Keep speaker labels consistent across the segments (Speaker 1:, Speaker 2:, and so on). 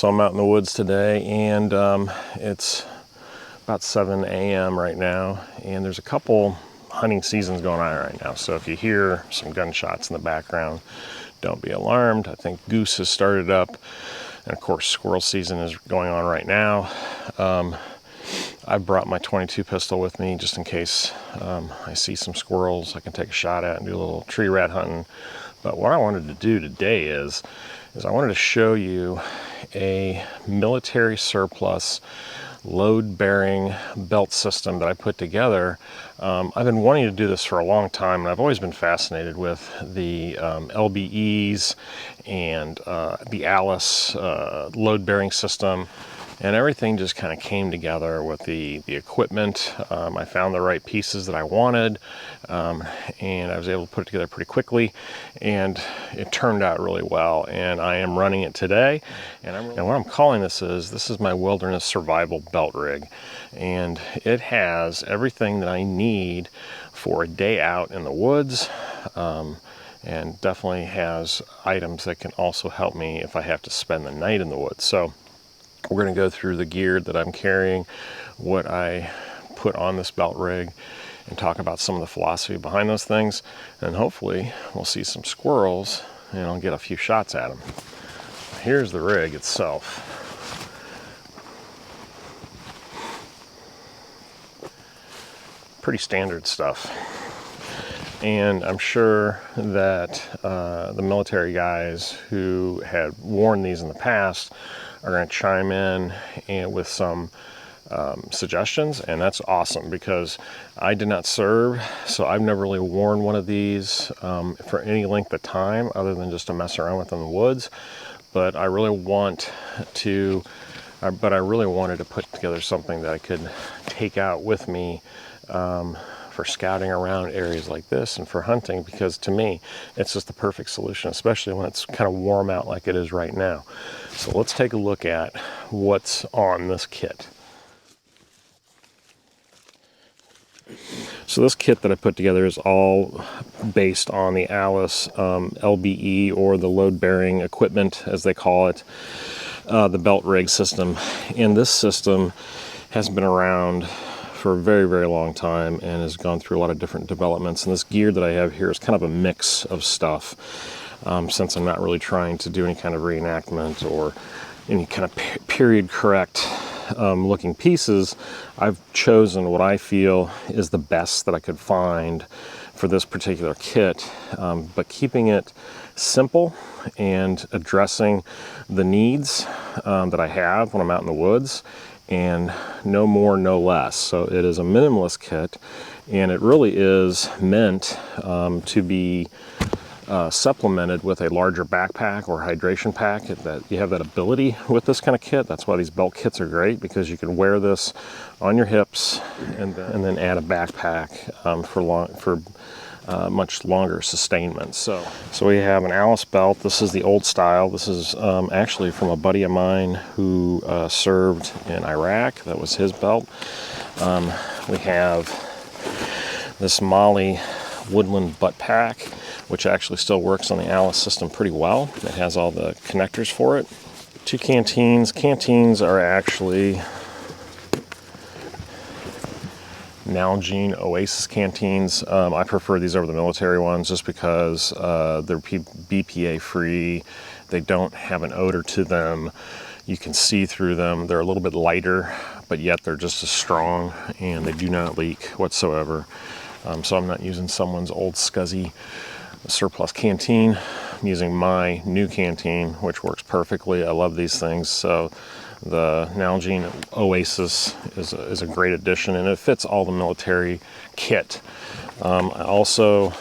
Speaker 1: So I'm out in the woods today, and it's about 7 a.m. right now, and there's a couple hunting seasons going on right now. So if you hear some gunshots in the background, don't be alarmed. I think goose has started up, and of course squirrel season is going on right now. I brought my .22 pistol with me just in case I see some squirrels I can take a shot at and do a little tree rat hunting. But what I wanted to do today is I wanted to show you a military surplus load-bearing belt system that I put together. I've been wanting to do this for a long time, and I've always been fascinated with the LBEs and the Alice load-bearing system. And everything just kind of came together with the equipment. I found the right pieces that I wanted, and I was able to put it together pretty quickly, and it turned out really well. And I am running it today, and what I'm calling this is my wilderness survival belt rig, and it has everything that I need for a day out in the woods. And definitely has items that can also help me if I have to spend the night in the woods. So we're going to go through the gear that I'm carrying, what I put on this belt rig, and talk about some of the philosophy behind those things. And hopefully we'll see some squirrels and I'll get a few shots at them. Here's the rig itself. Pretty standard stuff. And I'm sure that the military guys who had worn these in the past are going to chime in and with some suggestions, and that's awesome because I did not serve, so I've never really worn one of these for any length of time other than just to mess around with in the woods. But I really wanted to put together something that I could take out with me for scouting around areas like this and for hunting, because to me it's just the perfect solution, especially when it's kind of warm out like it is right now. So let's take a look at what's on this kit. So this kit that I put together is all based on the Alice LBE, or the load-bearing equipment as they call it, the belt rig system. And this system has been around for a very, very long time and has gone through a lot of different developments. And this gear that I have here is kind of a mix of stuff. Since I'm not really trying to do any kind of reenactment or any kind of period correct looking pieces, I've chosen what I feel is the best that I could find for this particular kit, but keeping it simple and addressing the needs that I have when I'm out in the woods, and no more, no less. So it is a minimalist kit, and it really is meant to be supplemented with a larger backpack or hydration pack. That you have that ability with this kind of kit. That's why these belt kits are great, because you can wear this on your hips and then add a backpack for much longer sustainment. So we have an Alice belt. This is the old style. This is actually from a buddy of mine who served in Iraq. That was his belt. We have this Molly woodland butt pack, which actually still works on the Alice system pretty well. It has all the connectors for it. 2 canteens. Canteens are actually Nalgene Oasis canteens. I prefer these over the military ones just because they're BPA free. They don't have an odor to them. You can see through them. They're a little bit lighter, but yet they're just as strong, and they do not leak whatsoever. So I'm not using someone's old scuzzy surplus canteen. I'm using my new canteen, which works perfectly. I love these things. So the Nalgene Oasis is a great addition, and it fits all the military kit. I also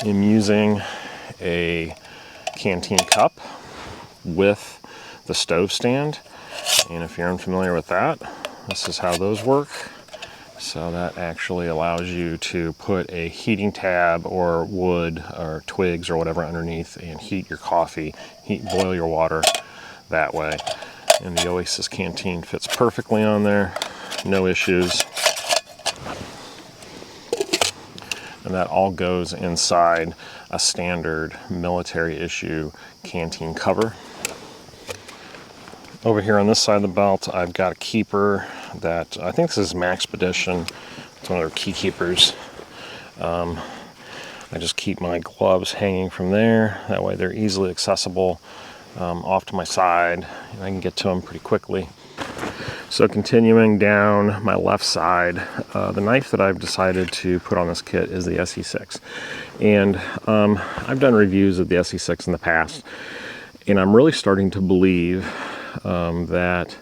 Speaker 1: am using a canteen cup with the stove stand, and if you're unfamiliar with that, this is how those work. So that actually allows you to put a heating tab or wood or twigs or whatever underneath and heat your coffee, boil your water that way. And the Oasis canteen fits perfectly on there, no issues. and that all goes inside a standard military issue canteen cover. Over here on this side of the belt, I've got a keeper that I think this is Maxpedition. It's one of their key keepers. I just keep my gloves hanging from there. That way they're easily accessible off to my side, and I can get to them pretty quickly. So continuing down my left side, the knife that I've decided to put on this kit is the SE6. And I've done reviews of the SE6 in the past, and I'm really starting to believe that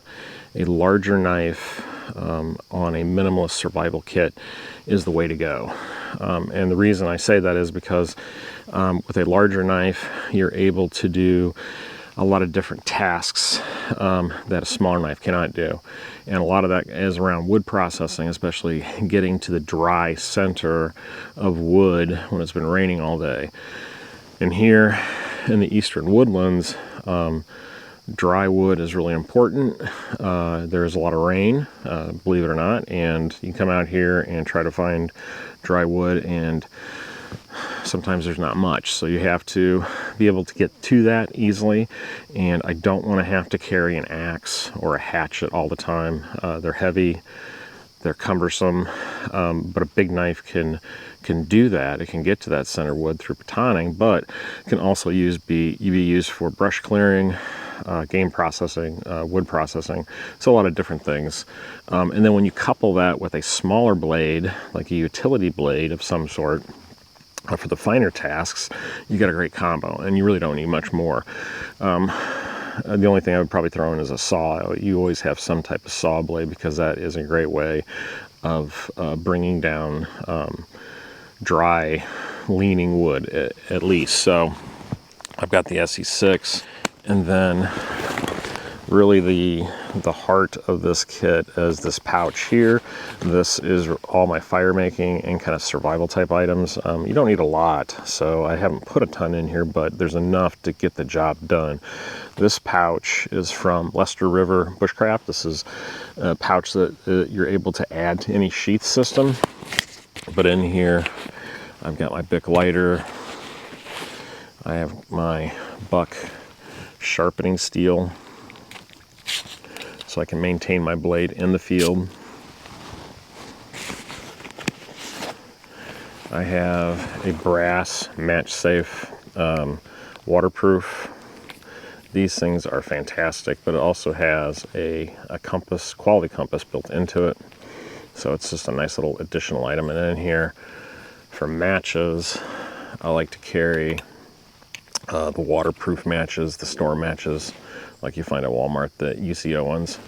Speaker 1: a larger knife on a minimalist survival kit is the way to go. And the reason I say that is because with a larger knife, you're able to do a lot of different tasks that a smaller knife cannot do. And a lot of that is around wood processing, especially getting to the dry center of wood when it's been raining all day. And here in the eastern woodlands, dry wood is really important. There's a lot of rain, believe it or not, and you come out here and try to find dry wood, and sometimes there's not much, so you have to be able to get to that easily. And I don't want to have to carry an axe or a hatchet all the time. They're heavy, they're cumbersome, but a big knife can do that. It can get to that center wood through batoning, but it can also be used for brush clearing, game processing, wood processing, so a lot of different things. And then when you couple that with a smaller blade, like a utility blade of some sort, for the finer tasks, you got a great combo, and you really don't need much more. The only thing I would probably throw in is a saw. You always have some type of saw blade, because that is a great way of bringing down dry, leaning wood, at least. So I've got the SE6, and then really the heart of this kit is this pouch here. This is all my fire making and kind of survival type items. You don't need a lot, so I haven't put a ton in here, but there's enough to get the job done. This pouch is from Leicester River Bushcraft. This is a pouch that you're able to add to any sheath system. But in here, I've got my Bic lighter. I have my buck sharpening steel, so I can maintain my blade in the field. I have a brass match safe, waterproof. These things are fantastic, but it also has a compass, quality compass built into it. So it's just a nice little additional item. And then here, for matches, I like to carry the waterproof matches, the store matches, like you find at Walmart, the UCO ones.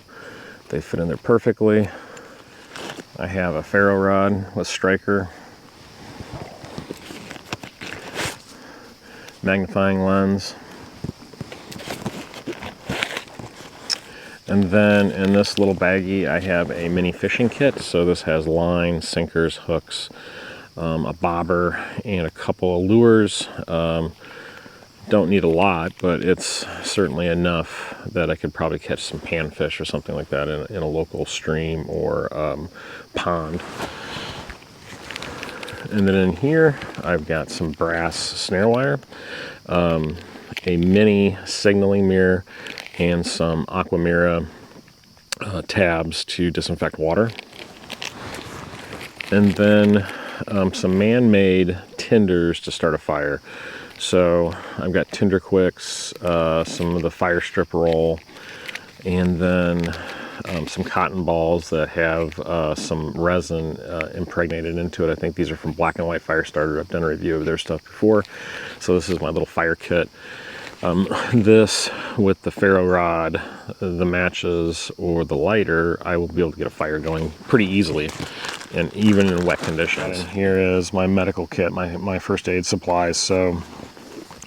Speaker 1: They fit in there perfectly. I have a ferro rod with striker, magnifying lens, and then in this little baggie I have a mini fishing kit. So this has line, sinkers, hooks, a bobber, and a couple of lures. Don't need a lot, but it's certainly enough that I could probably catch some panfish or something like that in a local stream or pond. And then in here, I've got some brass snare wire, a mini signaling mirror, and some Aquamira tabs to disinfect water. And then some man-made tinders to start a fire. So I've got tinder quicks, some of the fire strip roll, and then some cotton balls that have some resin impregnated into it. I think these are from Black and White Fire Starter. I've done a review of their stuff before. So this is my little fire kit. This, with the ferro rod, the matches, or the lighter, I will be able to get a fire going pretty easily, and even in wet conditions. And here is my medical kit, my first aid supplies. So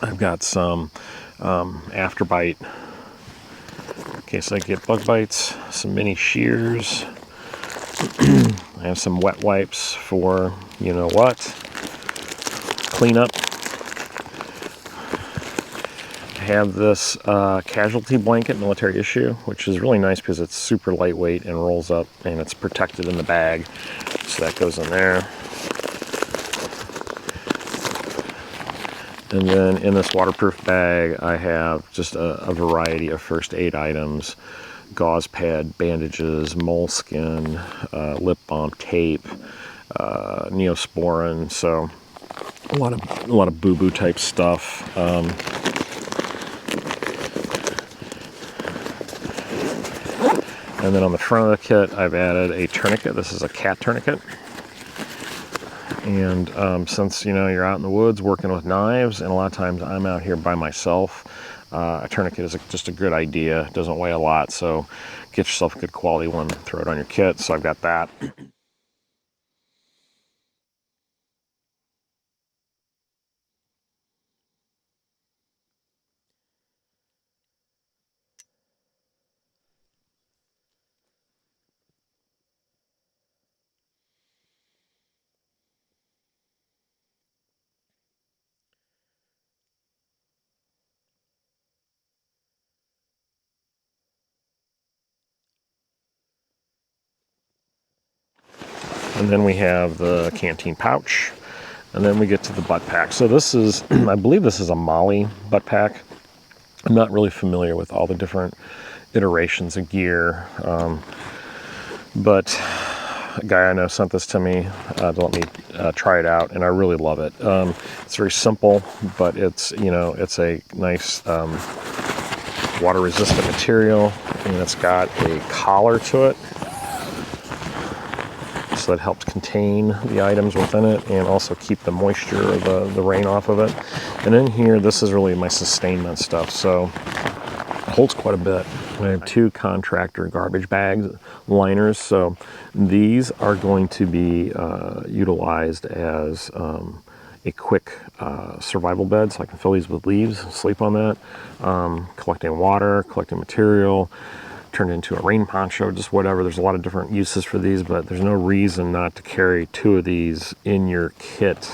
Speaker 1: I've got some afterbite in case I get bug bites, some mini shears. I have some wet wipes for you know what, cleanup. I have this casualty blanket, military issue, which is really nice because it's super lightweight and rolls up, and it's protected in the bag, so that goes in there. And then in this waterproof bag, I have just a variety of first aid items: gauze pad, bandages, moleskin, lip balm, tape, Neosporin. So a lot of boo-boo type stuff. And then on the front of the kit, I've added a tourniquet. This is a cat tourniquet. And since, you know, you're out in the woods working with knives, and a lot of times I'm out here by myself, a tourniquet is just a good idea. It doesn't weigh a lot, so get yourself a good quality one, throw it on your kit. So I've got that. And then we have the canteen pouch. And then we get to the butt pack. So this is, I believe this is a Molly butt pack. I'm not really familiar with all the different iterations of gear. But a guy I know sent this to me to let me try it out, and I really love it. It's very simple, but it's, you know, it's a nice water-resistant material, and it's got a collar to it, so that helps contain the items within it and also keep the moisture or the rain off of it. And in here, this is really my sustainment stuff, so it holds quite a bit. I have 2 contractor garbage bags, liners, so these are going to be utilized as a quick survival bed, so I can fill these with leaves, sleep on that, collecting water, collecting material, turn it into a rain poncho, just whatever. There's a lot of different uses for these, but there's no reason not to carry 2 of these in your kit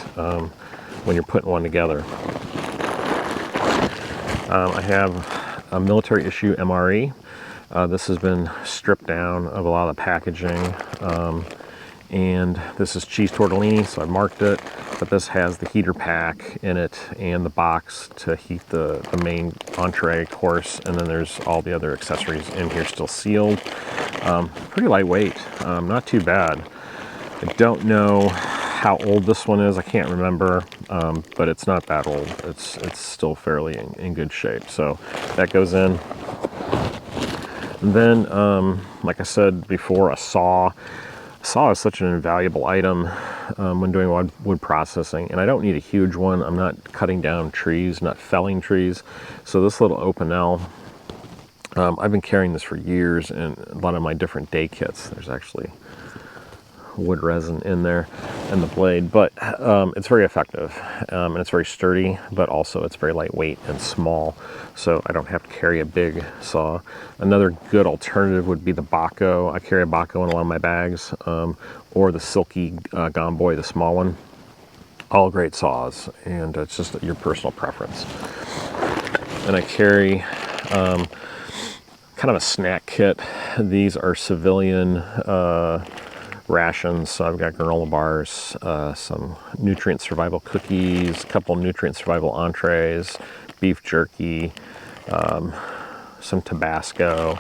Speaker 1: when you're putting one together. I have a military issue MRE. This has been stripped down of a lot of the packaging, and this is cheese tortellini, so I marked it, but this has the heater pack in it and the box to heat the main entree course, and then there's all the other accessories in here still sealed. Pretty lightweight, not too bad. I don't know how old this one is, I can't remember, but it's not that old. It's still fairly in good shape, so that goes in. And then, like I said before, a saw. A saw is such an invaluable item when doing wood processing, and I don't need a huge one. I'm not cutting down trees, not felling trees. So this little Opinel, I've been carrying this for years in a lot of my different day kits. There's actually wood resin in there and the blade, but it's very effective, and it's very sturdy, but also it's very lightweight and small, so I don't have to carry a big saw. Another good alternative would be the Baco. I carry a Baco in a lot of my bags, or the Silky Gomboy, the small one. All great saws, and it's just your personal preference. And I carry kind of a snack kit. These are civilian rations, so I've got granola bars, some nutrient survival cookies, a couple nutrient survival entrees, beef jerky, some Tabasco,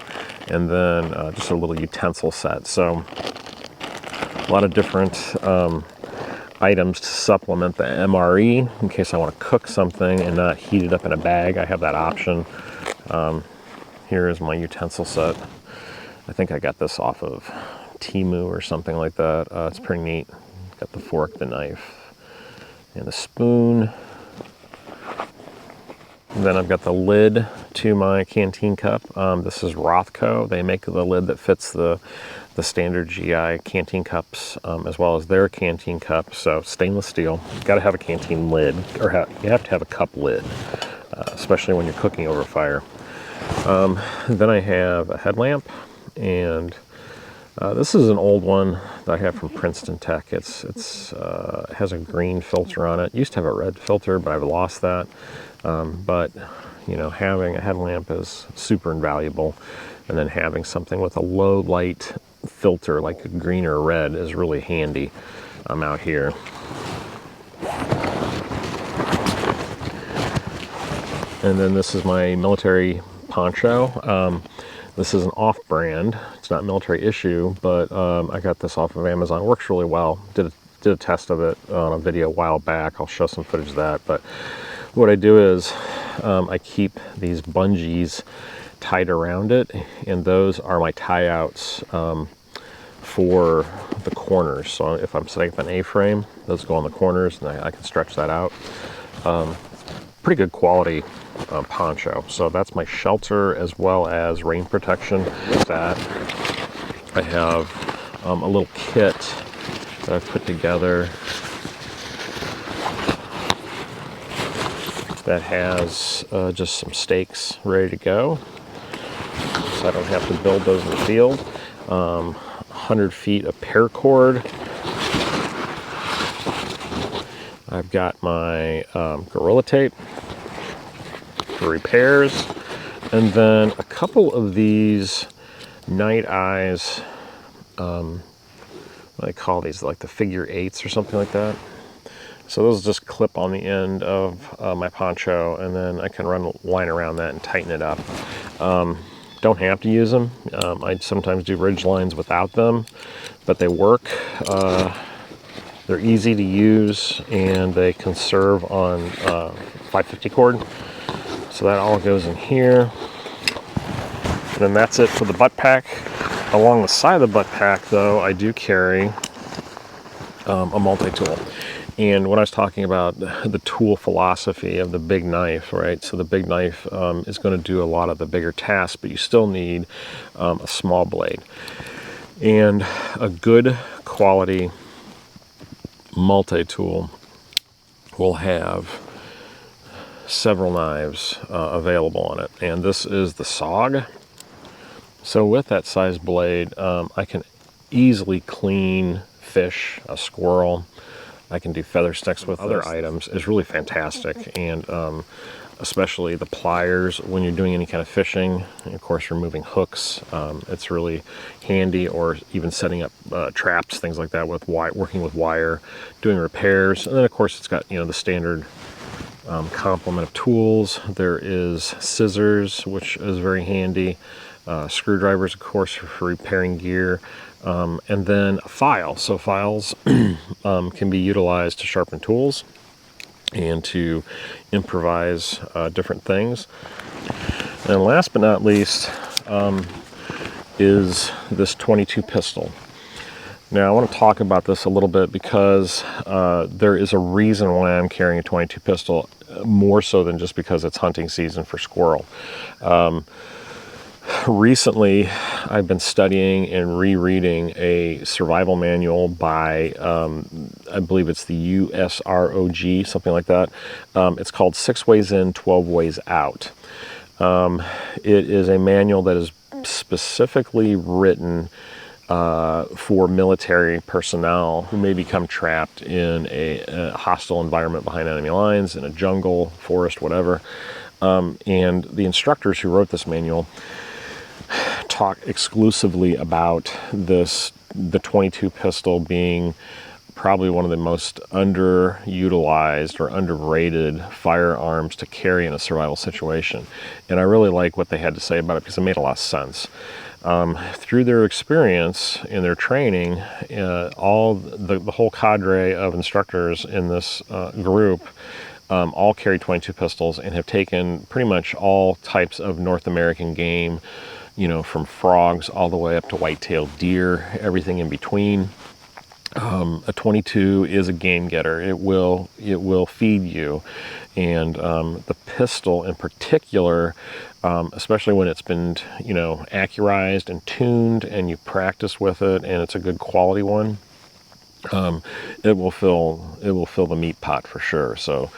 Speaker 1: and then just a little utensil set. So a lot of different items to supplement the MRE in case I want to cook something and not heat it up in a bag. I have that option. Here is my utensil set. I think I got this off of Temu or something like that. It's pretty neat. Got the fork, the knife, and the spoon. And then I've got the lid to my canteen cup. This is Rothco. They make the lid that fits the standard GI canteen cups, as well as their canteen cup. So stainless steel. Got to have a canteen lid, or you have to have a cup lid, especially when you're cooking over fire. Then I have a headlamp, and this is an old one that I have from Princeton Tech. It has a green filter on it. It used to have a red filter, but I've lost that. But you know, having a headlamp is super invaluable, and then having something with a low light filter like a green or a red is really handy. I'm out here. And then this is my military poncho. This is an off-brand. It's not military issue, but I got this off of Amazon. It works really well. Did a test of it on a video a while back. I'll show some footage of that. But what I do is I keep these bungees tied around it, and those are my tie-outs for the corners. So if I'm setting up an A-frame, those go on the corners, and I can stretch that out. Pretty good quality poncho. So that's my shelter as well as rain protection. With that, I have a little kit that I've put together that has just some stakes ready to go, so I don't have to build those in the field. 100 feet of paracord. I've got my Gorilla Tape for repairs, and then a couple of these Night Eyes, what do they call these, like the figure 8s or something like that. So those just clip on the end of my poncho, and then I can run a line around that and tighten it up. Don't have to use them. I sometimes do ridge lines without them, but they work. They're easy to use, and they conserve on 550 cord. So that all goes in here. And then that's it for the butt pack. Along the side of the butt pack, though, I do carry a multi-tool. And when I was talking about the tool philosophy of the big knife, right? So the big knife is going to do a lot of the bigger tasks, but you still need a small blade. And a good quality multi-tool will have several knives available on it. And this is the SOG. So with that size blade, I can easily clean fish, a squirrel. I can do feather sticks with other items. It's really fantastic. And especially the pliers when you're doing any kind of fishing, and of course removing hooks, it's really handy, or even setting up traps, things like that, with working with wire, doing repairs. And then of course it's got, the standard complement of tools. There is scissors, which is very handy, screwdrivers of course for repairing gear, and then a file. So files can be utilized to sharpen tools and to improvise different things. And last but not least is this 22 pistol. Now I want to talk about this a little bit because there is a reason why I'm carrying a 22 pistol, more so than just because it's hunting season for squirrel. Recently, I've been studying and rereading a survival manual by, I believe it's the USROG, something like that. It's called 6 Ways In, 12 Ways Out. It is a manual that is specifically written for military personnel who may become trapped in a hostile environment behind enemy lines, in a jungle, forest, whatever. And the instructors who wrote this manual talk exclusively about the 22 pistol being probably one of the most underutilized or underrated firearms to carry in a survival situation. And I really like what they had to say about it because it made a lot of sense. Through their experience in their training, all the whole cadre of instructors in this group all carry 22 pistols and have taken pretty much all types of North American game, from frogs all the way up to white-tailed deer, everything in between. A 22 is a game getter. It will feed you. And the pistol in particular, especially when it's been, accurized and tuned and you practice with it and it's a good quality one, it will fill the meat pot for sure. So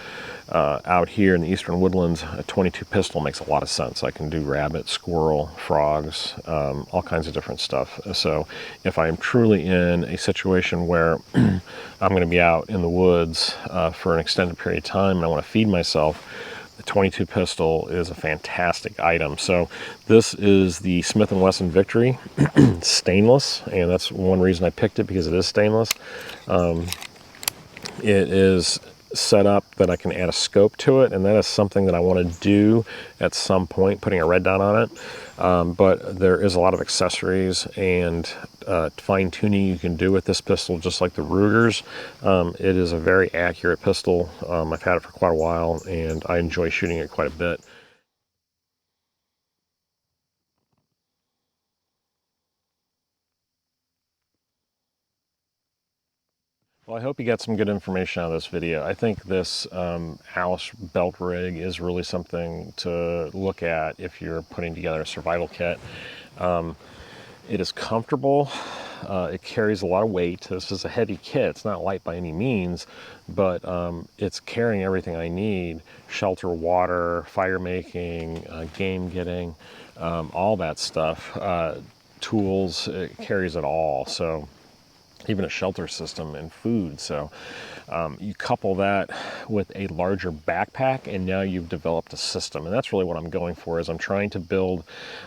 Speaker 1: out here in the eastern woodlands, a 22 pistol makes a lot of sense. I can do rabbit, squirrel, frogs, all kinds of different stuff. So if I'm truly in a situation where I'm going to be out in the woods for an extended period of time and I want to feed myself, the 22 pistol is a fantastic item. So this is the Smith & Wesson Victory, stainless, and that's one reason I picked it, because it is stainless. It is set up that I can add a scope to it, and that is something that I want to do at some point, putting a red dot on it. But there is a lot of accessories and fine tuning you can do with this pistol, just like the Ruger's. It is a very accurate pistol. I've had it for quite a while, and I enjoy shooting it quite a bit. Well, I hope you got some good information out of this video. I think this Alice belt rig is really something to look at if you're putting together a survival kit. It is comfortable. It carries a lot of weight. This is a heavy kit. It's not light by any means, but it's carrying everything I need: shelter, water, fire making, game getting, all that stuff. Tools, it carries it all. So even a shelter system and food. So you couple that with a larger backpack, and now you've developed a system. And that's really what I'm going for, is I'm trying to build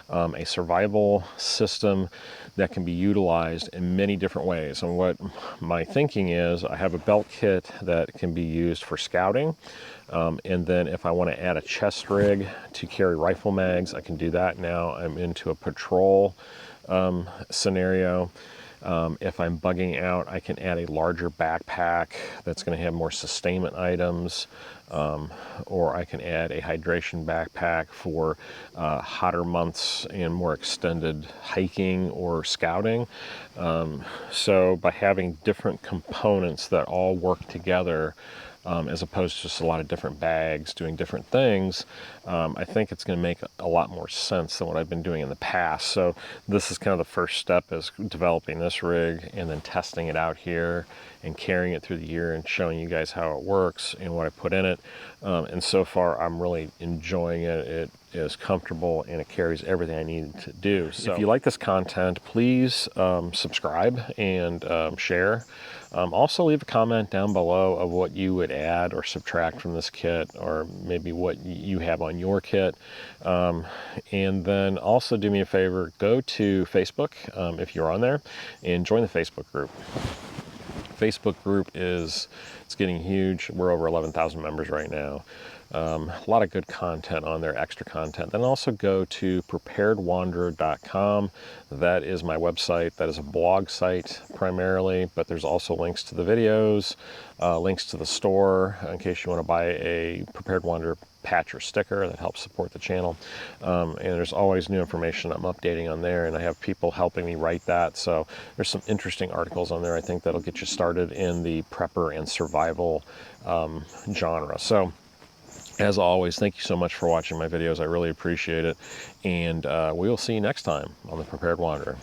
Speaker 1: a survival system that can be utilized in many different ways. And what my thinking is, I have a belt kit that can be used for scouting. And then if I want to add a chest rig to carry rifle mags, I can do that now. I'm into a patrol scenario. If I'm bugging out, I can add a larger backpack that's going to have more sustainment items, or I can add a hydration backpack for hotter months and more extended hiking or scouting. So by having different components that all work together, as opposed to just a lot of different bags doing different things, I think it's going to make a lot more sense than what I've been doing in the past. So this is kind of the first step, is developing this rig and then testing it out here and carrying it through the year and showing you guys how it works and what I put in it. And so far, I'm really enjoying it. It is comfortable and it carries everything I need to do. So if you like this content, please subscribe and share. Also leave a comment down below of what you would add or subtract from this kit, or maybe what you have on your kit. And then also do me a favor, go to Facebook if you're on there, and join the Facebook group. Facebook group it's getting huge. We're over 11,000 members right now. A lot of good content on there, extra content. Then also go to preparedwanderer.com. That is my website. That is a blog site primarily, but there's also links to the videos, links to the store in case you want to buy a Prepared Wanderer patch or sticker that helps support the channel. And there's always new information I'm updating on there, and I have people helping me write that. So there's some interesting articles on there, I think, that'll get you started in the prepper and survival genre. So as always, thank you so much for watching my videos. I really appreciate it. And we will see you next time on the Prepared Wanderer.